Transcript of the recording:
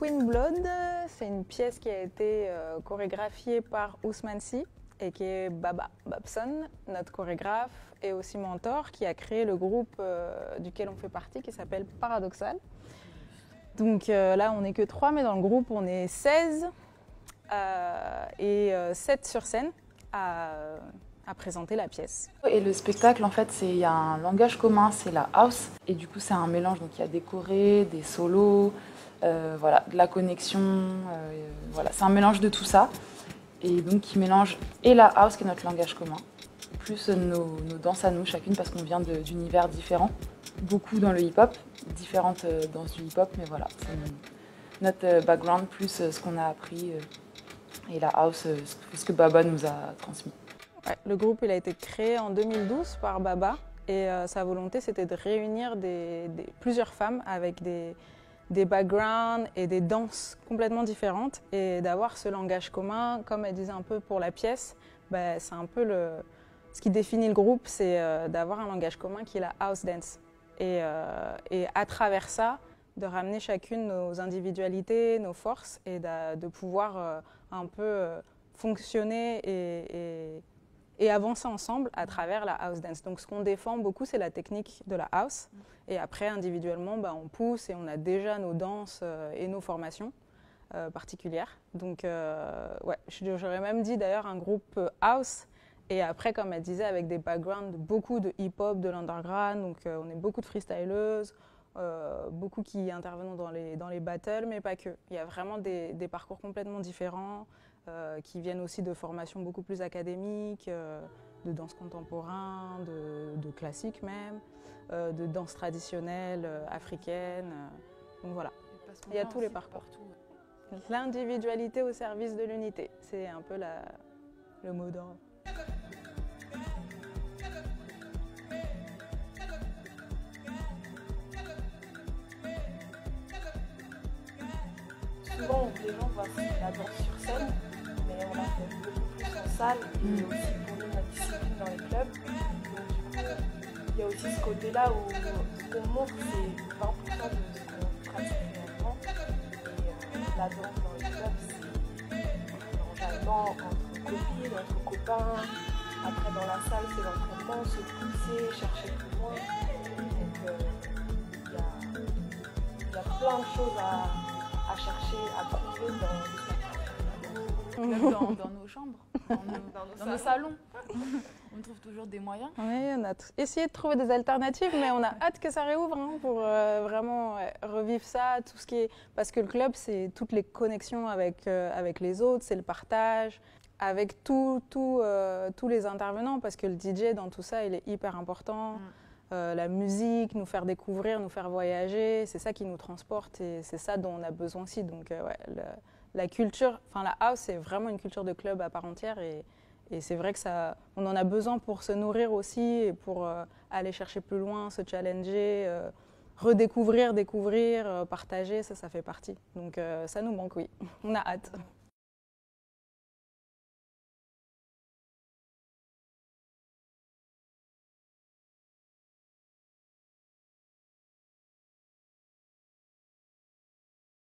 Queen Blood, c'est une pièce qui a été chorégraphiée par Ousmane Sy et qui est Baba Babson, notre chorégraphe et aussi mentor, qui a créé le groupe duquel on fait partie, qui s'appelle Paradoxal. Donc là, on n'est que 3, mais dans le groupe, on est 16 et 7 sur scène à présenter la pièce. Et le spectacle, en fait, il y a un langage commun, c'est la house. Et du coup, c'est un mélange. Donc, il y a des chorés, des solos, voilà, de la connexion. Voilà, c'est un mélange de tout ça. Et donc, qui mélange et la house, qui est notre langage commun, plus nos danses à nous, chacune, parce qu'on vient d'univers différents. Beaucoup dans le hip-hop, différentes danses du hip-hop, mais voilà, c'est notre background, plus ce qu'on a appris, et la house, ce que Baba nous a transmis. Ouais, le groupe il a été créé en 2012 par Baba et sa volonté c'était de réunir plusieurs femmes avec des backgrounds et des danses complètement différentes et d'avoir ce langage commun, comme elle disait un peu pour la pièce, bah, c'est un peu ce qui définit le groupe, c'est d'avoir un langage commun qui est la house dance. Et à travers ça, de ramener chacune nos individualités, nos forces et de pouvoir un peu fonctionner et avancer ensemble à travers la house dance. Donc ce qu'on défend beaucoup, c'est la technique de la house. Et après, individuellement, bah, on pousse et on a déjà nos danses et nos formations particulières. Donc ouais, j'aurais même dit d'ailleurs un groupe house. Et après, comme elle disait, avec des backgrounds, beaucoup de hip-hop, de l'underground. Donc on est beaucoup de freestyleuses, beaucoup qui intervenons dans les battles, mais pas que. Il y a vraiment des parcours complètement différents. Qui viennent aussi de formations beaucoup plus académiques, de danse contemporain, de classique même, de danse traditionnelle africaine. Donc voilà, il y a tous les parcours. L'individualité au service de l'unité, c'est un peu le mot d'ordre. Souvent, les gens voient la danse sur scène, mais on la fait beaucoup plus en salle et aussi pour nous, notre discipline dans les clubs. Donc, du coup, il y a aussi ce côté-là où ce qu'on montre, c'est 20% de ce qu'on pratique réellement. Et la danse dans les clubs, c'est l'entraînement entre copines, entre copains. Après, dans la salle, c'est l'entraînement, se pousser, chercher plus loin. Donc, il y a plein de choses à chercher, à trouver Dans nos chambres, dans nos salons. On trouve toujours des moyens. Oui, on a essayé de trouver des alternatives, mais on a hâte que ça réouvre pour vraiment revivre ça, tout ce qui est... Parce que le club, c'est toutes les connexions avec les autres, c'est le partage, avec tous les intervenants, parce que le DJ, dans tout ça, il est hyper important. La musique, nous faire découvrir, nous faire voyager, c'est ça qui nous transporte et c'est ça dont on a besoin aussi. Donc ouais, la culture, enfin la house, c'est vraiment une culture de club à part entière et c'est vrai que on en a besoin pour se nourrir aussi et pour aller chercher plus loin, se challenger, redécouvrir, découvrir, partager, ça fait partie. Donc ça nous manque, oui. On a hâte.